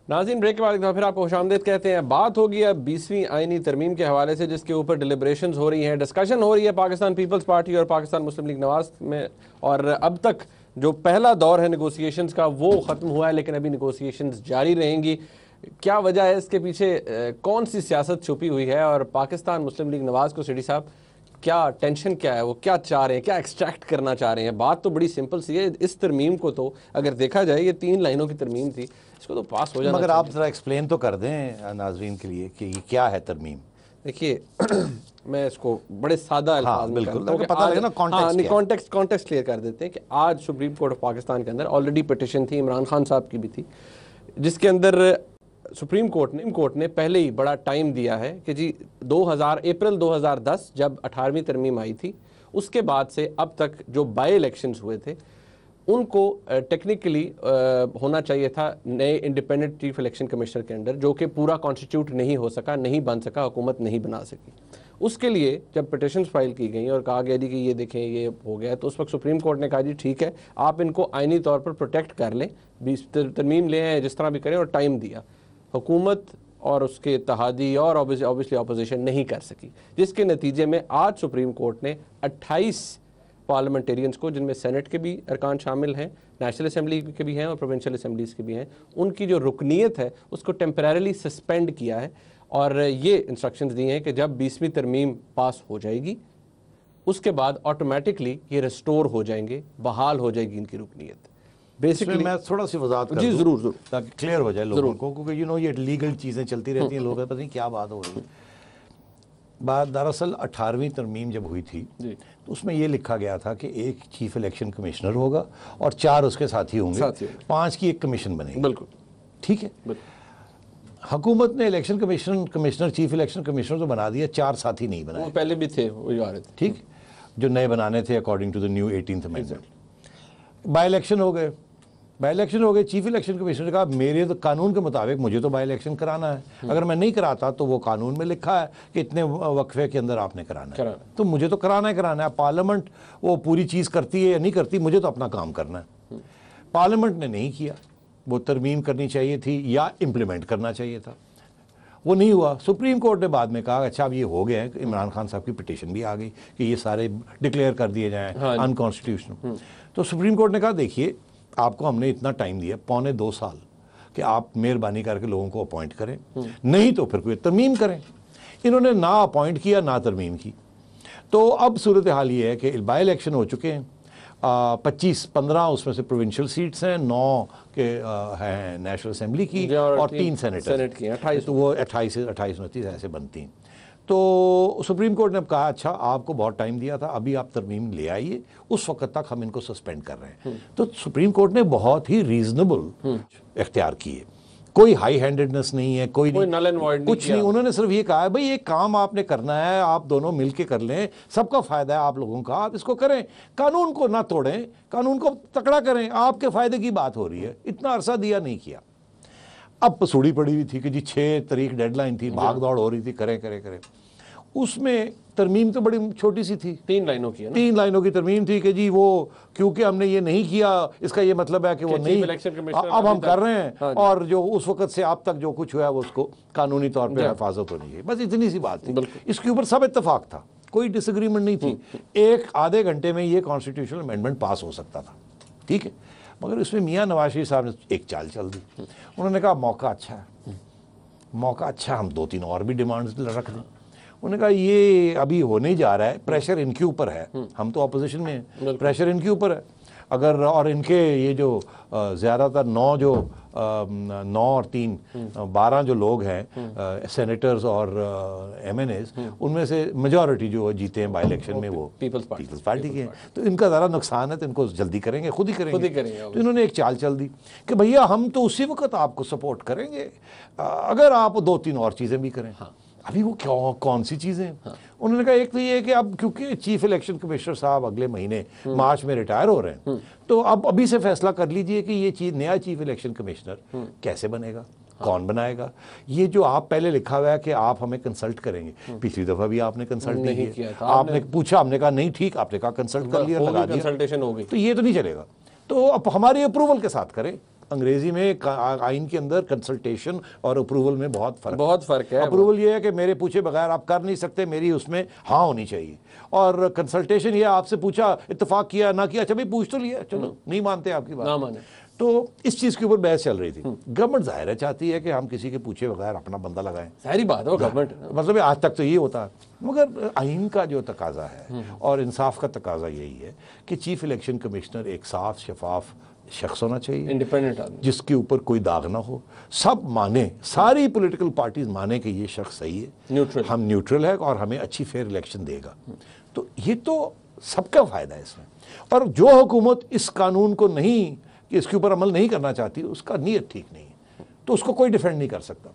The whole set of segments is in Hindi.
नाज़रीन, ब्रेक के बाद एक बार फिर आपको खुशामदीद कहते हैं। बात होगी अब 20वीं आईनी तरमीम के हवाले से, जिसके ऊपर डिलिब्रेशंस हो रही हैं, डिस्कशन हो रही है पाकिस्तान पीपल्स पार्टी और पाकिस्तान मुस्लिम लीग नवाज में। और अब तक जो पहला दौर है नेगोशिएशंस का वो ख़त्म हुआ है, लेकिन अभी नेगोशिएशंस जारी रहेंगी। क्या वजह है इसके पीछे, कौन सी सियासत छुपी हुई है, और पाकिस्तान मुस्लिम लीग नवाज को सिटी साहब क्या टेंशन क्या है, वो क्या चाह रहे हैं, क्या एक्सट्रैक्ट करना चाह रहे हैं? बात तो बड़ी सिंपल सी है। इस तरमीम को तो अगर देखा जाए, ये 3 लाइनों की तरमीम थी, इसको तो पास हो जाना। मगर आप जरा एक्सप्लेन तो कर दें नाजरीन के लिए कि ये क्या है तरमीम। देखिए मैं इसको बड़े सादा अल्फाज में बिल्कुल, करता हूं कि पता लगे ना कॉन्टेक्स्ट क्लियर कर देते हैं कि आज सुप्रीम कोर्ट ऑफ पाकिस्तान के अंदर ऑलरेडी पिटिशन थी, इमरान खान साहब की भी थी, जिसके अंदर सुप्रीम कोर्ट ने पहले ही बड़ा टाइम दिया है कि जी अप्रैल 2010 जब 18वीं तरमीम आई थी, उसके बाद से अब तक जो बाई इलेक्शंस हुए थे उनको टेक्निकली होना चाहिए था नए इंडिपेंडेंट चीफ इलेक्शन कमिश्नर के अंडर, जो कि पूरा कॉन्स्टिट्यूट नहीं हो सका, नहीं बन सका, हुकूमत नहीं बना सकी। उसके लिए जब पिटिशंस फाइल की गई और कहा गया जी कि ये देखें ये हो गया, तो उस वक्त सुप्रीम कोर्ट ने कहा जी ठीक है, आप इनको आइनी तौर पर प्रोटेक्ट कर लें, 20 तरमीम ले आए, जिस तरह भी करें, और टाइम दिया। हुकूमत और उसके इत्तेहादी और ऑब्वियसली अपोजिशन नहीं कर सकी, जिसके नतीजे में आज सुप्रीम कोर्ट ने 28 पार्लियामेंटेरियंस को, जिनमें सेनेट के भी अरकान शामिल हैं, नेशनल असेंबली के भी हैं और प्रोविंशियल असेंबलीज़ के भी हैं, उनकी जो रुकनीत है उसको टेम्परेरली सस्पेंड किया है। और ये इंस्ट्रक्शंस दिए हैं कि जब 20वीं तरमीम पास हो जाएगी उसके बाद ऑटोमेटिकली ये रिस्टोर हो जाएंगे, बहाल हो जाएगी इनकी रुकनीत। बेसिकली मैं थोड़ा सी वजाहत कर जी जरूर ताकि क्लियर हो जाए लोगों को, क्योंकि ये लीगल चीज़ें चलती रहती हैं, लोग पता नहीं क्या बात हो रही है। बात दरअसल 18वीं तरमीम जब हुई थी तो उसमें ये लिखा गया था कि एक चीफ इलेक्शन कमिश्नर होगा और 4 उसके साथी होंगे, 5 की एक कमीशन बनेगी। बिल्कुल ठीक है। हुकूमत ने election commissioner chief election commissioner तो बना दिया, 4 साथी नहीं बनाए। वो पहले भी थे, वही आ रहे थे, ठीक, जो नए बनाने थे according to the new 18th amendment. By election हो गए, चीफ इलेक्शन कमिश्नर ने कहा मेरे तो कानून के मुताबिक मुझे तो बाई इलेक्शन कराना है, अगर मैं नहीं कराता तो वो कानून में लिखा है कि इतने वक्फे के अंदर आपने कराना है, तो मुझे तो कराना है। पार्लियामेंट वो पूरी चीज़ करती है या नहीं करती, मुझे तो अपना काम करना है। पार्लियामेंट ने नहीं किया, वो तरमीम करनी चाहिए थी या इम्प्लीमेंट करना चाहिए था, वो नहीं हुआ। सुप्रीम कोर्ट ने बाद में कहा अच्छा अब ये हो गया है, इमरान खान साहब की पिटीशन भी आ गई कि ये सारे डिक्लेयर कर दिए जाएँ अनकॉन्स्टिट्यूशनल। तो सुप्रीम कोर्ट ने कहा देखिए आपको हमने इतना टाइम दिया, 2.25 साल, कि आप मेहरबानी करके लोगों को अपॉइंट करें, नहीं तो फिर कोई तरमीम करें। इन्होंने ना अपॉइंट किया ना तरमीम की। तो अब सूरत हाल ये है कि बाई इलेक्शन हो चुके हैं, 15 उसमें से प्रोविंशियल सीट्स हैं, 9 के हैं नेशनल असेंबली की और 3 सेनेट की, 28, तो वो 28 से 29 ऐसे बनती हैं। तो सुप्रीम कोर्ट ने कहा अच्छा आपको बहुत टाइम दिया था, अभी आप तरमीम ले आइए, उस वक्त तक हम इनको सस्पेंड कर रहे हैं। तो सुप्रीम कोर्ट ने बहुत ही रीजनेबल इख्तियार किए, कोई हाई हैंडेडनेस नहीं है, कोई नल एंड वॉइड कुछ नहीं। उन्होंने सिर्फ ये कहा है भाई ये काम आपने करना है, आप दोनों मिलके कर लें, सबका फायदा है आप लोगों का, आप इसको करें, कानून को ना तोड़ें, कानून को तकड़ा करें, आपके फायदे की बात हो रही है। इतना अरसा दिया, नहीं किया। अब पसूड़ी पड़ी हुई थी कि जी 6 तारीख डेडलाइन थी, भाग दौड़ हो रही थी, करें। उसमें तरमीम तो बड़ी छोटी सी थी, 3 लाइनों की है ना? 3 लाइनों की तरमीम थी कि जी वो क्योंकि हमने ये नहीं किया इसका ये मतलब है कि वो नहीं, अब हम कर रहे हैं। हाँ, और जो उस वक्त से अब तक जो कुछ हुआ है वो उसको कानूनी तौर पे हिफाजत होनी चाहिए, बस इतनी सी बात थी। इसके ऊपर सब इत्तेफाक था, कोई डिसएग्रीमेंट नहीं थी। 1-आधे घंटे में ये कॉन्स्टिट्यूशनल अमेंडमेंट पास हो सकता था, ठीक है। मगर इसमें मियाँ नवाज शरीफ साहब ने एक चाल चल दी। उन्होंने कहा मौका अच्छा है, हम 2-3 और भी डिमांड्स रख दें। उन्होंने कहा ये अभी होने जा रहा है, प्रेशर इनके ऊपर है, हम तो अपोजिशन में हैं, प्रेशर इनके ऊपर है। अगर और इनके ये जो ज़्यादातर 9 और 3 12 जो लोग हैं सेनेटर्स और MNAs, उनमें से मेजॉरिटी जो जीते हैं बाई इलेक्शन में वो पीपल्स पार्टी के हैं, तो इनका ज़रा नुकसान है, तो इनको जल्दी करेंगे, खुद ही करेंगे। तो इन्होंने एक चाल चल दी कि भैया हम तो उसी वक्त आपको सपोर्ट करेंगे अगर आप 2-3 और चीज़ें भी करें। अभी वो कौन सी चीज़ें? उन्होंने कहा एक तो ये कि अब क्योंकि चीफ इलेक्शन कमिश्नर साहब अगले महीने मार्च में रिटायर हो रहे हैं, तो अब अभी से फैसला कर लीजिए कि ये नया चीफ इलेक्शन कमिश्नर कैसे बनेगा, कौन बनाएगा। ये जो आप पहले लिखा हुआ है कि आप हमें कंसल्ट करेंगे, पिछली दफ़ा भी आपने कंसल्ट नहीं किया, आपने पूछा, हमने कहा नहीं ठीक, आपने कहा कंसल्ट कर लिया, लगा दिया, कंसल्टेशन हो गई, तो ये तो नहीं चलेगा। तो अब हमारी अप्रूवल के साथ करें, अंग्रेजी में आइन के अंदर कंसल्टेशन और अप्रूवल में बहुत फ़र्क है। अप्रूवल ये है कि मेरे पूछे बगैर आप कर नहीं सकते, मेरी उसमें हाँ होनी चाहिए, और कंसल्टेशन ये आपसे पूछा, इत्तेफाक किया ना किया, अच्छा भाई पूछ तो लिया, चलो नहीं मानते आपकी बात, ना माने। तो इस चीज़ के ऊपर बहस चल रही थी। गवर्नमेंट ज़ाहिर है चाहती है कि हम किसी के पूछे बगैर अपना बंदा लगाएं, सारी बात है गवर्नमेंट, मतलब आज तक तो ये होता है, मगर आइन का जो तकाजा है और इंसाफ का तकाजा यही है कि चीफ इलेक्शन कमिश्नर एक साफ शफाफ शख्स होना चाहिए, इंडिपेंडेंट आदमी, जिसके ऊपर कोई दाग ना हो, सब माने, सारी पॉलिटिकल पार्टीज माने कि ये शख्स सही है, न्यूट्रल, हम न्यूट्रल है और हमें अच्छी फेयर इलेक्शन देगा। तो ये तो सबका फ़ायदा है इसमें। और जो हुकूमत इस कानून को नहीं, कि इसके ऊपर अमल नहीं करना चाहती, उसका नीयत ठीक नहीं है, तो उसको कोई डिफेंड नहीं कर सकता।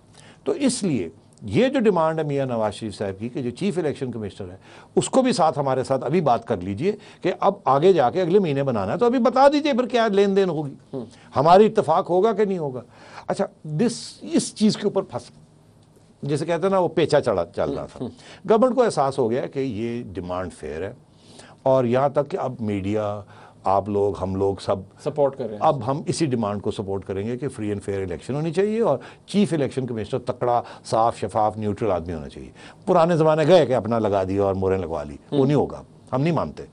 तो इसलिए ये जो डिमांड है मियां नवाज शरीफ साहब की कि जो चीफ इलेक्शन कमिश्नर है उसको भी साथ हमारे साथ अभी बात कर लीजिए कि अब आगे जाके अगले महीने बनाना है, तो अभी बता दीजिए फिर क्या लेन देन होगी, हमारी इत्तेफाक होगा कि नहीं होगा। अच्छा, इस चीज़ के ऊपर फंस, जैसे कहते हैं ना वो पेचा चल रहा था, गवर्नमेंट को एहसास हो गया कि ये डिमांड फेयर है, और यहाँ तक कि अब मीडिया, आप लोग, हम लोग सब सपोर्ट कर रहे हैं। अब हम इसी डिमांड को सपोर्ट करेंगे कि फ्री एंड फेयर इलेक्शन होनी चाहिए और चीफ इलेक्शन कमिश्नर तकड़ा, साफ, शफाफ, न्यूट्रल आदमी होना चाहिए। पुराने ज़माने गए कि अपना लगा दिया और मोहरें लगवा ली, वो नहीं होगा, हम नहीं मानते।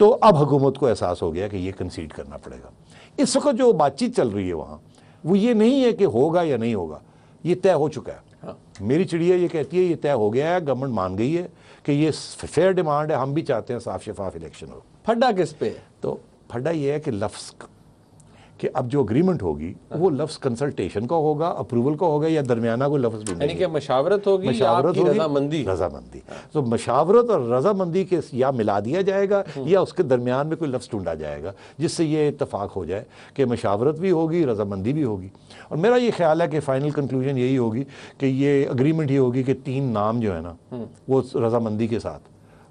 तो अब हुकूमत को एहसास हो गया कि ये कंसीड करना पड़ेगा। इस वक्त जो बातचीत चल रही है वहाँ, वो ये नहीं है कि होगा या नहीं होगा, ये तय हो चुका है। हाँ। मेरी चिड़िया ये कहती है ये तय हो गया है, गवर्नमेंट मान गई है कि ये फेयर डिमांड है, हम भी चाहते हैं साफ शफाफ इलेक्शन हो। फड्डा किस पे? तो फड्डा ये है कि लफ्ज़, कि अब जो अग्रीमेंट होगी वो लफ्ज़ कंसल्टेशन का होगा, अप्रूवल का होगा, या दरमियाना कोई लफ्ज़ ढूंढेंगे, यानी कि मशावरत होगी, रजामंदी। तो मशावरत और रजामंदी के या मिला दिया जाएगा या उसके दरमियान में कोई लफ्ज़ ढूंढा जाएगा जिससे ये इत्तफाक हो जाए कि मशावरत भी होगी, रजामंदी भी होगी। और मेरा ये ख्याल है कि फाइनल कंक्लूजन यही होगी कि ये अग्रीमेंट ही होगी कि 3 नाम जो है ना वो रजामंदी के साथ,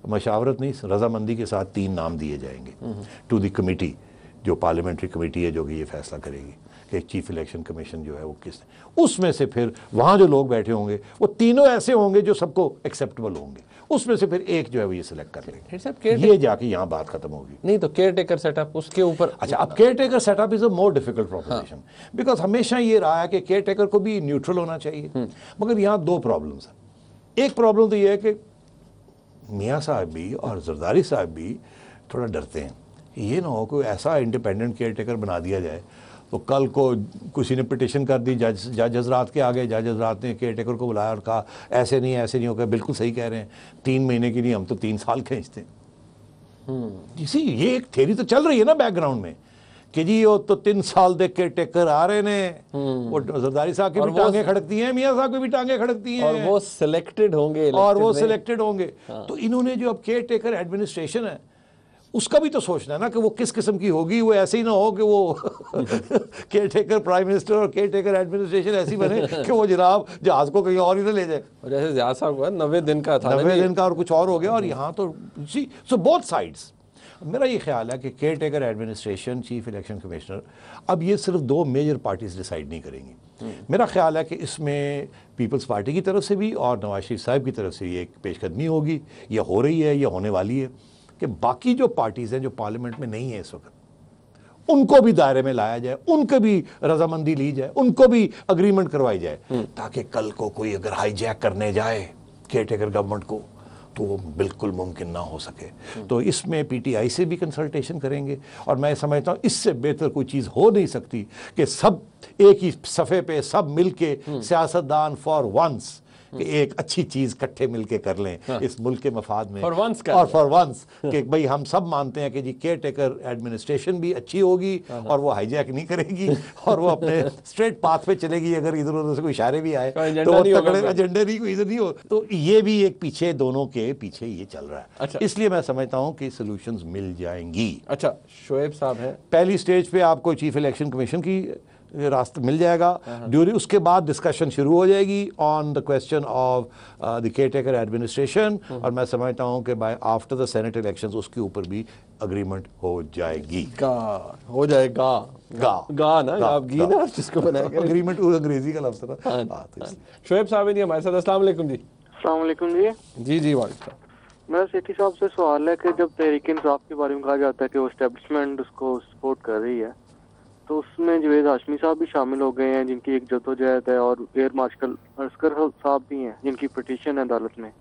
मशावरत नहीं, रजामंदी के साथ 3 नाम दिए जाएंगे टू द कमेटी, जो पार्लियामेंट्री कमेटी है जो कि ये फैसला करेगी कि चीफ इलेक्शन कमीशन जो है वो किस, उसमें से फिर वहाँ जो लोग बैठे होंगे वो तीनों ऐसे होंगे जो सबको एक्सेप्टेबल होंगे, उसमें से फिर एक जो है वो ये सिलेक्ट कर लेंगे, ये जाके यहाँ बात खत्म होगी। नहीं तो केयर टेकर सेटअप उसके ऊपर। अच्छा, अब care taker setup is a more difficult proposition, because हमेशा ये रहा है कि केयर टेकर को भी न्यूट्रल होना चाहिए, मगर यहाँ 2 प्रॉब्लम्स हैं। एक प्रॉब्लम तो ये है कि मियाँ साहब भी और जरदारी साहब भी थोड़ा डरते हैं, ये ना हो कोई ऐसा इंडिपेंडेंट केयर टेकर बना दिया जाए तो कल को किसी ने पिटिशन कर दी, जज हजरात के आगे, जज हजरात ने केयर टेकर को बुलाया और कहा ऐसे नहीं होगा, बिल्कुल सही कह रहे हैं, 3 महीने की नहीं, हम तो 3 साल खींचते हैं। इसी ये एक थ्योरी तो चल रही है ना बैकग्राउंड में कि जी वो तो 3 साल देख के टेकर आ रहे ने, वो जरदारी साहब की भी टांगे खड़कती हैं, मियाँ साहब की भी टांगे खड़कती हैं, और वो सिलेक्टेड होंगे। तो इन्होंने जो अब केयर टेकर एडमिनिस्ट्रेशन है उसका भी तो सोचना है ना कि वो किस किस्म की होगी, वो ऐसे ही ना हो कि वो केयर टेकर प्राइम मिनिस्टर और केयर टेकर एडमिनिस्ट्रेशन ऐसी बने कि वो जनाब जहाज को कहीं और ही ना ले जाए। जैसे ज़िया साहब हुआ 90 दिन का था, 90 दिन का और कुछ और हो गया, और यहाँ तो सो बोथ साइड्स। मेरा ये ख्याल है कि care taker administration, chief election commissioner, अब ये सिर्फ 2 मेजर पार्टीज डिसाइड नहीं करेंगी। मेरा ख्याल है कि इसमें पीपल्स पार्टी की तरफ से भी और नवाज शरीफ साहब की तरफ से ये एक पेशकदमी होगी, या हो रही है या होने वाली है, कि बाकी जो पार्टीज़ हैं जो पार्लियामेंट में नहीं है इस वक्त, उनको भी दायरे में लाया जाए, उनको भी रजामंदी ली जाए, उनको भी अग्रीमेंट करवाई जाए, ताकि कल को कोई अगर हाईजैक करने जाए केयर टेकर गवर्नमेंट को तो वो बिल्कुल मुमकिन ना हो सके। तो इसमें पीटीआई से भी कंसल्टेशन करेंगे, और मैं समझता हूँ इससे बेहतर कोई चीज़ हो नहीं सकती कि सब एक ही सफ़े पे सब मिल के सियासतदान फॉर वंस कि एक अच्छी चीज़ इकट्ठे मिलके कर लें इस मुल्क के मफाद में, फॉर वंस कि भाई हम सब मानते हैं कि जी केयर टेकर एडमिनिस्ट्रेशन भी अच्छी होगी और वो हाईजैक नहीं करेगी और वो अपने स्ट्रेट पाथ पे चलेगी, अगर इधर उधर से कोई इशारे भी आए तो वो तगड़े एजेंडे नहीं, कोई इधर नहीं हो। तो ये भी एक पीछे, दोनों के पीछे ये चल रहा है। अच्छा, इसलिए मैं समझता हूँ कि सोल्यूशंस मिल जाएंगी। अच्छा, शोएब साहब हैं, पहली स्टेज पे आपको चीफ इलेक्शन कमीशन की रास्ता मिल जाएगा, ड्यूरिंग उसके बाद डिस्कशन शुरू हो जाएगी on the question of the caretaker administration, और मैं समझता हूं कि by after the senate elections उसके ऊपर भी अग्रीमेंट हो जाएगी। हो जाएगा गा ना, आप गी ना जिसको बनाया अग्रीमेंट, अंग्रेजी का लफ्ज़ था। शोएब साहब हैं हमारे साथ, अस्सलाम वालेकुम जी। अस्सलाम वालेकुम जी। जी जी वालेकुम। मेरा सेठी साहब से सवाल है कि जब तहरीक इंसाफ के बारे में कहा जाता है कि वो एस्टेब्लिशमेंट उसको सपोर्ट कर रही है, तो उसमें जावेद हाशमी साहब भी शामिल हो गए हैं जिनकी एक जद्दोजहद है, और एयर मार्शल असगर साहब भी हैं जिनकी पिटीशन है अदालत में।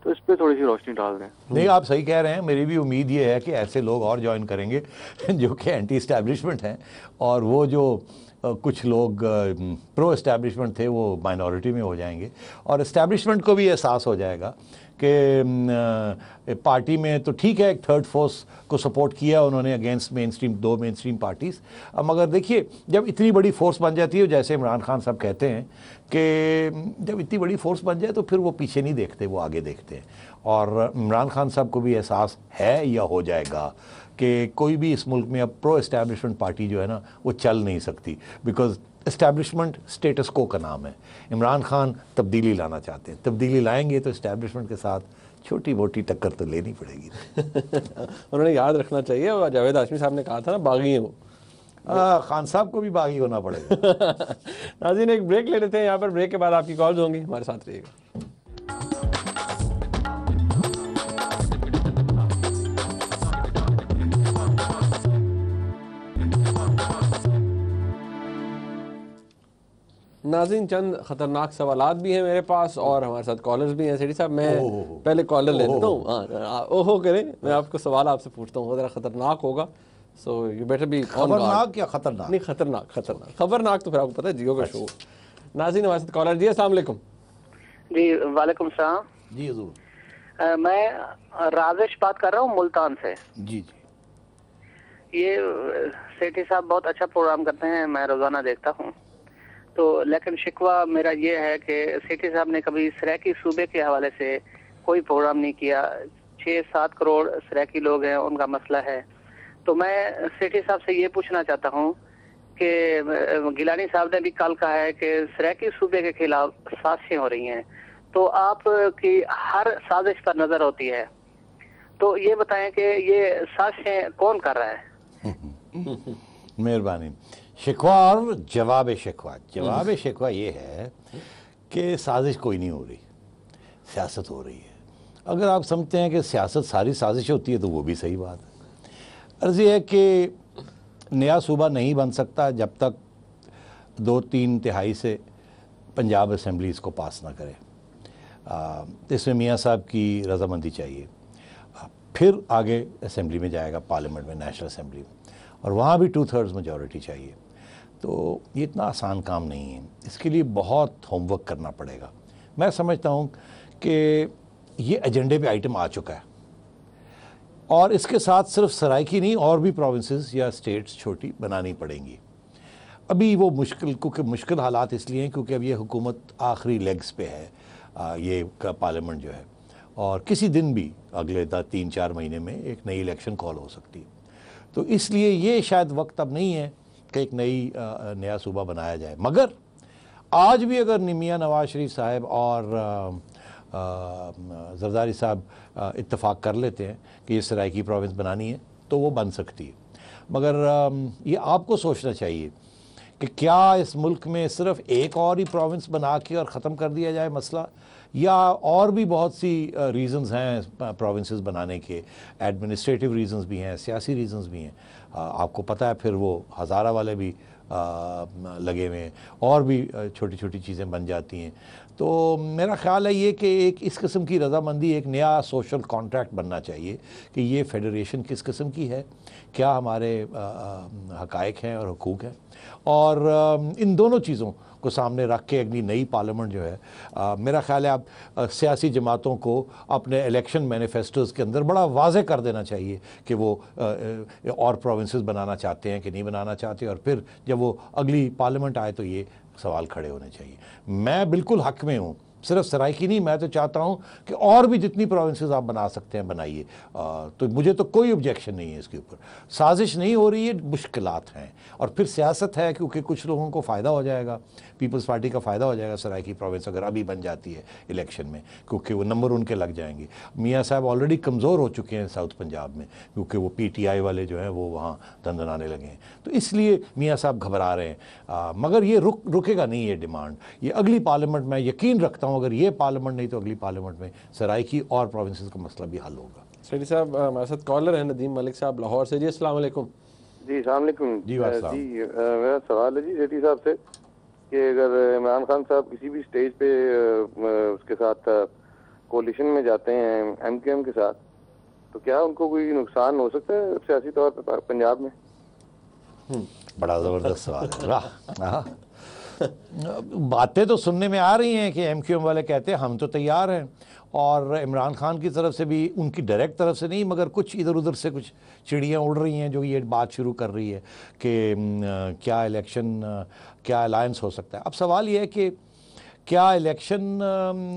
तो इस पे थोड़ी सी रोशनी डाल दें। नहीं, आप सही कह रहे हैं। मेरी भी उम्मीद ये है कि ऐसे लोग और ज्वाइन करेंगे जो कि एंटी इस्टेब्लिशमेंट हैं, और वो जो कुछ लोग प्रो इस्टेब्लिशमेंट थे वो माइनॉरिटी में हो जाएंगे, और इस्टेब्लिशमेंट को भी एहसास हो जाएगा कि पार्टी में तो ठीक है, एक थर्ड फोर्स को सपोर्ट किया उन्होंने against main stream, 2 main stream parties. अब मगर देखिए, जब इतनी बड़ी फोर्स बन जाती है, जैसे इमरान खान साहब कहते हैं कि जब इतनी बड़ी फोर्स बन जाए तो फिर वो पीछे नहीं देखते, वो आगे देखते हैं। और इमरान खान साहब को भी एहसास है या हो जाएगा कि कोई भी इस मुल्क में अब प्रो एस्टैब्लिशमेंट पार्टी जो है ना वो चल नहीं सकती, बिकॉज एस्टैब्लिशमेंट स्टेटस को का नाम है। इमरान खान तब्दीली लाना चाहते हैं, तब्दीली लाएंगे तो एस्टैब्लिशमेंट के साथ छोटी मोटी टक्कर तो लेनी पड़ेगी। उन्होंने याद रखना चाहिए, और जावेद हाशमी साहब ने कहा था ना, बागी है वो। खान साहब को भी बागी होना पड़ेगा। नाज़रीन, एक ब्रेक ले लेते हैं यहाँ पर। ब्रेक के बाद आपकी कॉल्स होंगी, हमारे साथ रहिएगा। नाज़रीन, चंद ख़तरनाक सवालात भी हैं मेरे पास, और हमारे साथ कॉलर्स भी हैं। सेठी साहब, मैं पहले कॉलर ले लेता हूँ। ओहो करें, मैं आपको सवाल आपसे पूछता हूँ, ज़रा ख़तरनाक होगा। सो यू बेटर बी खबरनाक या खतरनाक? नहीं, खतरनाक। खबरनाक तो फिर आपको पता है, जियो का शो। नाज़रीन, हमारे साथ कॉलर जी, अस्सलाम वालेकुम। जी वालेकुम सलाम। जी हजूर। मैं राजेश बात कर रहा हूँ मुल्तान से। जी जी। ये सेठी साहब बहुत अच्छा प्रोग्राम करते हैं, मैं रोजाना देखता हूँ। तो लेकिन शिकवा मेरा ये है कि सेठी साहब ने कभी सराकी सूबे के हवाले से कोई प्रोग्राम नहीं किया। 6-7 करोड़ सराकी लोग हैं, उनका मसला है। तो मैं सेठी साहब से ये पूछना चाहता हूँ कि गिलानी साहब ने भी कल कहा है कि सराकी सूबे के खिलाफ साजिशें हो रही हैं, तो आप की हर साजिश पर नजर होती है, तो ये बताएं कि ये साजिशें कौन कर रहा है? मेहरबानी। शिकवा और जवाब शिकवा ये है कि साजिश कोई नहीं हो रही, सियासत हो रही है। अगर आप समझते हैं कि सियासत सारी साजिश होती है तो वो भी सही बात है। अर्ज़ ये है कि नया सूबा नहीं बन सकता जब तक 2-3 तिहाई से पंजाब असम्बली इसको पास ना करे। इसमें मियाँ साहब की रजामंदी चाहिए, फिर आगे असम्बली में जाएगा, पार्लियामेंट में, नेशनल असम्बली में, और वहाँ भी 2/3 मेजॉरिटी चाहिए। तो ये इतना आसान काम नहीं है, इसके लिए बहुत होमवर्क करना पड़ेगा। मैं समझता हूँ कि ये एजेंडे पे आइटम आ चुका है, और इसके साथ सिर्फ सराइकी नहीं, और भी प्रोविंसेस या स्टेट्स छोटी बनानी पड़ेंगी। अभी वो मुश्किल हालात इसलिए हैं क्योंकि अब ये हुकूमत आखिरी लेग्स पे है, ये पार्लियामेंट जो है, और किसी दिन भी अगले 3-4 महीने में एक नई इलेक्शन कॉल हो सकती है। तो इसलिए ये शायद वक्त अब नहीं है कि एक नया सूबा बनाया जाए। मगर आज भी अगर मियां नवाज शरीफ साहब और जरदारी साहब इत्तेफाक कर लेते हैं कि ये सराइकी प्रोविंस बनानी है तो वो बन सकती है। मगर ये आपको सोचना चाहिए कि क्या इस मुल्क में सिर्फ एक और ही प्रोविंस बना के और ख़त्म कर दिया जाए मसला, या और भी बहुत सी रीज़न्स हैं प्रोविंसेस बनाने के। एडमिनिस्ट्रेटिव रीज़न्स भी हैं, सियासी रीज़न्स भी हैं। आपको पता है फिर वो हज़ारा वाले भी लगे हुए हैं, और भी छोटी छोटी चीज़ें बन जाती हैं। तो मेरा ख़्याल है ये कि एक इस किस्म की रजामंदी, एक नया सोशल कॉन्ट्रैक्ट बनना चाहिए कि ये फेडरेशन किस किस्म की है, क्या हमारे हक़ाइक़ हैं और हुकूक हैं, और इन दोनों चीज़ों को सामने रख के अगली नई पार्लियामेंट जो है, मेरा ख़्याल है आप सियासी जमातों को अपने इलेक्शन मैनिफेस्टोज़ के अंदर बड़ा वाज़े कर देना चाहिए कि वो और प्रोविंसेस बनाना चाहते हैं कि नहीं बनाना चाहते, और फिर जब वो अगली पार्लियामेंट आए तो ये सवाल खड़े होने चाहिए। मैं बिल्कुल हक़ में हूँ, सिर्फ सराइकी नहीं, मैं तो चाहता हूँ कि और भी जितनी प्रोविंसेस आप बना सकते हैं बनाइए। तो मुझे तो कोई ऑब्जेक्शन नहीं है इसके ऊपर। साजिश नहीं हो रही है, मुश्किलात हैं, और फिर सियासत है क्योंकि कुछ लोगों को फ़ायदा हो जाएगा, पीपल्स पार्टी का फ़ायदा हो जाएगा सराइकी प्रोविंस अगर अभी बन जाती है इलेक्शन में, क्योंकि वो नंबर उनके लग जाएंगे। मियाँ साहब ऑलरेडी कमज़ोर हो चुके हैं साउथ पंजाब में, क्योंकि वो PTI वाले जो हैं वो वहाँ दंदनाने लगे हैं, तो इसलिए मियाँ साहब घबरा रहे हैं। मगर ये रुकेगा नहीं ये डिमांड। ये अगली पार्लियामेंट में यकीन रखता हूँ, अगर ये पार्लियामेंट नहीं तो अगली पार्लियामेंट में सराइकी और प्रोविंसेस का मसला भी हल होगा। सेठी साहब, हमारे साथ कॉलर हैं नदीम मलिक साहब लाहौर से। जी अस्सलाम वालेकुम। जी अस्सलाम वालेकुम। जी वालेकुम। जी मेरा सवाल है जी सेठी साहब से कि अगर इमरान खान साहब किसी भी स्टेज पे उसके साथ कोलिशन में जाते हैं MQM के साथ, तो क्या उनको कोई नुकसान हो सकता है सियासी तौर पर पंजाब में? बड़ा ज़बरदस्त सवाल है। वाह, बातें तो सुनने में आ रही हैं कि MQM वाले कहते हैं हम तो तैयार हैं, और इमरान खान की तरफ से भी, उनकी डायरेक्ट तरफ से नहीं मगर कुछ इधर उधर से कुछ चिड़ियाँ उड़ रही हैं जो ये बात शुरू कर रही है कि क्या इलेक्शन, क्या अलायंस हो सकता है। अब सवाल ये है कि क्या इलेक्शन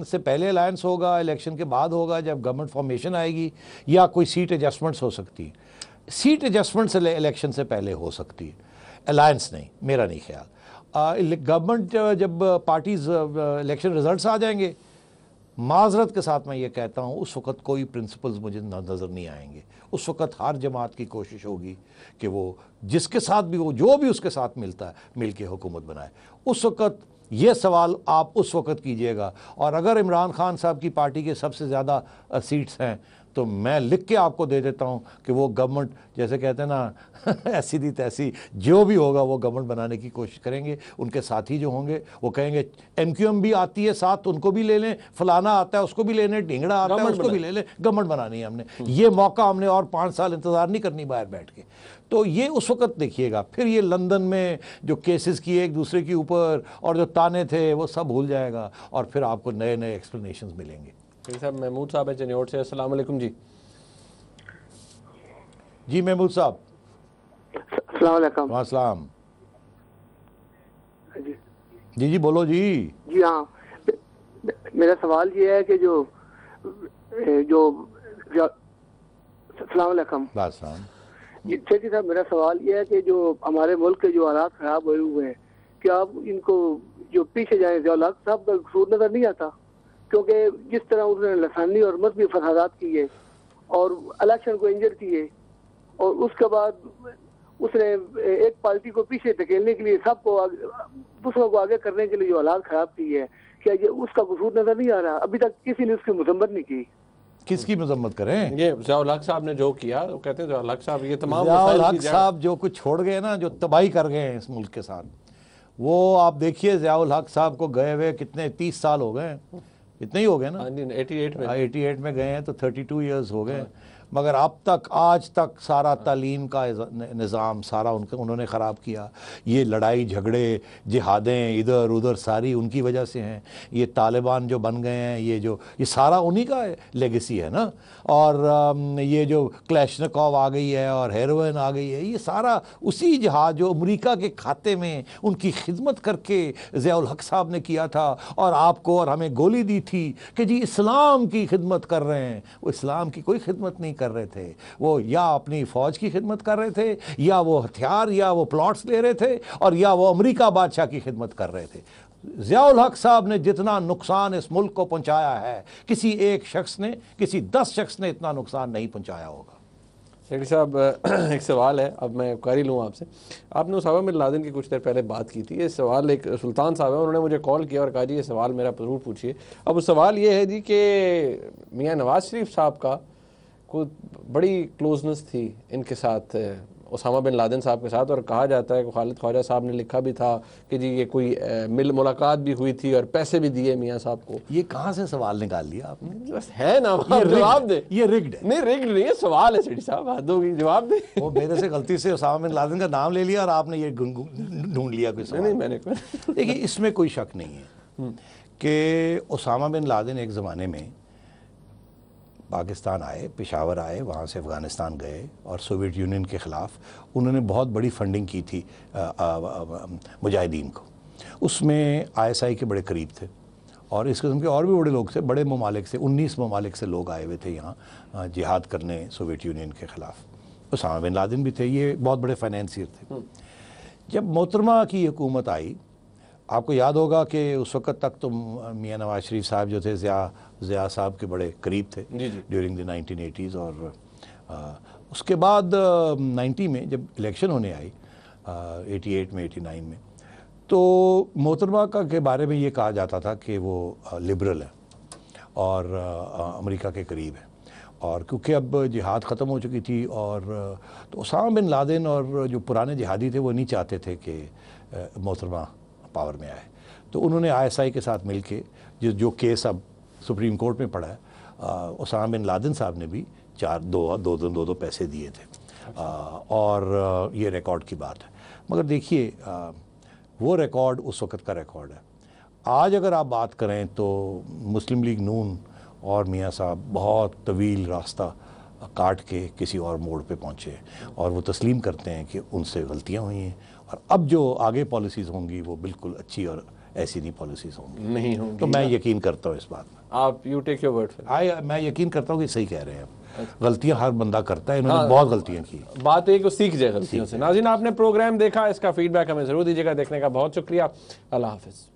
से पहले अलायंस होगा, इलेक्शन के बाद होगा जब गवर्नमेंट फॉर्मेशन आएगी, या कोई सीट एडजस्टमेंट्स हो सकती है। सीट एडजस्टमेंट्स इलेक्शन से पहले हो सकती है, अलायंस नहीं, मेरा नहीं ख्याल। गवर्नमेंट जब पार्टीज इलेक्शन रिजल्ट्स आ जाएंगे, माजरत के साथ मैं ये कहता हूँ उस वक़्त कोई प्रिंसिपल्स मुझे नज़र नहीं आएंगे। उस वक़्त हर जमात की कोशिश होगी कि वो जिसके साथ भी हो, जो भी उसके साथ मिलता है, मिल के हुकूमत बनाए। उस वक़्त ये सवाल आप उस वक़्त कीजिएगा। और अगर इमरान खान साहब की पार्टी के सबसे ज़्यादा सीट्स हैं तो मैं लिख के आपको दे देता हूँ कि वो गवर्नमेंट, जैसे कहते हैं ना ऐसी दी तैसी, जो भी होगा वो गवर्नमेंट बनाने की कोशिश करेंगे। उनके साथी जो होंगे वो कहेंगे MQM भी आती है साथ, उनको भी ले लें, फलाना आता है उसको भी ले लें, ढिंगड़ा आता है उसको भी ले लें, गवर्नमेंट बनानी है हमने। ये मौका हमने और 5 साल इंतज़ार नहीं करनी बाहर बैठ के। तो ये उस वक़्त देखिएगा। फिर ये लंदन में जो केसेस किए एक दूसरे के ऊपर और जो ताने थे वो सब भूल जाएगा, और फिर आपको नए नए एक्सप्लेनेशंस मिलेंगे। साहब महमूद साहब है चनियोट से। अस्सलाम वालेकुम जी। जी महमूद साहब। अस्सलाम वालेकुम। वालेकुम। जी जी बोलो जी। जी हाँ, मेरा सवाल ये है कि जो अस्सलाम वालेकुम। जी सेठी साहब, मेरा सवाल ये है कि जो हमारे मुल्क के जो हालात खराब हुए हैं, क्या आप इनको जो पीछे जाए ज़ियाउल हक साहब का कसूर नजर नहीं आता? क्योंकि जिस तरह उसने लसानी और मजहबी फसादात किए और इलेक्शन को इंजर किए, और उसके बाद उसने एक पार्टी को पीछे धकेलने के लिए सबको दूसरों को आगे करने के लिए जो हालात खराब की है, क्या ये उसका कसूर नजर नहीं आ रहा? अभी तक किसी ने उसकी मजम्मत नहीं की। किसकी मजम्मत करें? ये ज़ियाउल हक साहब ने जो किया, वो कहते हैं ज़ियाउल हक साहब, ये तमाम ज़ियाउल हक साहब जो कुछ छोड़ गए ना, जो तबाही कर गए हैं इस मुल्क के साथ, वो आप देखिए ज़ियाउल हक साहब को गए हुए कितने 30 साल हो गए, इतने ही हो गए ना। 88 में गए हैं तो 32 ईयर्स हो गए। मगर अब तक, आज तक सारा तालीम का निज़ाम सारा उन्होंने ख़राब किया। ये लड़ाई झगड़े जिहादें इधर उधर सारी उनकी वजह से हैं। ये तालिबान जो बन गए हैं, ये सारा उन्हीं का लेगेसी है ना। और ये जो क्लैशनिकोव आ गई है और हेरोइन आ गई है, ये सारा उसी जिहाद जो अमेरिका के खाते में उनकी खिदमत करके ज़ियाउल हक साहब ने किया था, और आपको और हमें गोली दी थी कि जी इस्लाम की खिदमत कर रहे हैं। वो इस्लाम की कोई खिदमत नहीं कर रहे थे, वो या अपनी फौज की खिदमत कर रहे थे, या वो हथियार या वो प्लॉट्स ले रहे थे, और या वो अमेरिका बादशाह की खिदमत कर रहे थे। ज़ियाउल हक साहब ने जितना नुकसान इस मुल्क को पहुंचाया है, किसी एक शख्स ने, किसी 10 शख्स ने इतना नुकसान नहीं पहुंचाया होगा। सेठी साहब एक सवाल है, अब मैं कर ही लूँ आपसे। आपने उसामा बिन लादेन की कुछ देर पहले बात की थी। ये सवाल एक सुल्तान साहब है, उन्होंने मुझे कॉल किया और कहा जी ये सवाल मेरा ज़रूर पूछिए। अब वो सवाल ये है जी कि मियाँ नवाज शरीफ साहब का कोई बड़ी क्लोजनेस थी इनके साथ, उसामा बिन लादेन साहब के साथ, और कहा जाता है कि खालिद ख्वाजा साहब ने लिखा भी था कि जी ये कोई मुलाकात भी हुई थी और पैसे भी दिए मियाँ साहब को। ये कहाँ से सवाल निकाल लिया आपने? बस है ना, जवाब दे। ये रिग्ड है। नहीं रिग्ड नहीं है, सवाल है सेठी साहब, हद होगी, जवाब दे। वो मेरे से गलती से उसामा बिन लादेन का नाम ले लिया और आपने ये ढूंढ लिया कोई सवाल। नहीं मैंने देखिए इसमें कोई शक नहीं है कि उसामा बिन लादेन एक ज़माने में पाकिस्तान आए, पेशावर आए, वहाँ से अफ़गानिस्तान गए और सोवियत यूनियन के ख़िलाफ़ उन्होंने बहुत बड़ी फंडिंग की थी मुजाहिदीन को। उसमें ISI के बड़े करीब थे, और इस किस्म के और भी बड़े लोग थे, बड़े ममालिक से, 19 ममालिक से लोग आए हुए थे यहाँ जिहाद करने सोवियत यूनियन के ख़िलाफ़। उसामा बिन लादेन भी थे, ये बहुत बड़े फाइनेंसियर थे। जब मोहतरमा की हुकूमत आई, आपको याद होगा कि उस वक़्त तक तो मियाँ नवाज शरीफ साहब जो थे ज़िया साहब के बड़े करीब थे ड्यूरिंग द 1980s, और उसके बाद 90 में जब इलेक्शन होने आई 88 में 89 में, तो मोहतरमा का के बारे में ये कहा जाता था कि वो लिबरल है और अमेरिका के करीब है। और क्योंकि अब जिहाद ख़त्म हो चुकी थी और तो उसामा बिन लादेन और जो पुराने जिहादी थे वो नहीं चाहते थे कि मोहतरमा पावर में आए, तो उन्होंने ISI के साथ मिल के जो केस अब सुप्रीम कोर्ट में पड़ा है, उसामा बिन लादेन साहब ने भी दो पैसे दिए थे, और ये रिकॉर्ड की बात है। मगर देखिए वो रिकॉर्ड उस वक़्त का रिकॉर्ड है। आज अगर आप बात करें तो मुस्लिम लीग नून और मियाँ साहब बहुत तवील रास्ता काट के किसी और मोड़ पे पहुँचे और वो तस्लीम करते हैं कि उनसे गलतियाँ हुई हैं, और अब जो आगे पॉलिसीज़ होंगी वो बिल्कुल अच्छी और ऐसी नहीं पॉलिसीज़ होंगी, नहीं होंगी। तो मैं यकीन करता हूँ इस बात में। आप यू टेक योर वर्ड। मैं यकीन करता हूँ कि सही कह रहे हैं। गलतियां हर बंदा करता है, इन्होंने बहुत गलतियां की। बात है कि सीख जाए गलतियों से। नाज़रीन, आपने प्रोग्राम देखा, इसका फीडबैक हमें ज़रूर दीजिएगा। देखने का बहुत शुक्रिया। अल्लाह हाफ़िज़।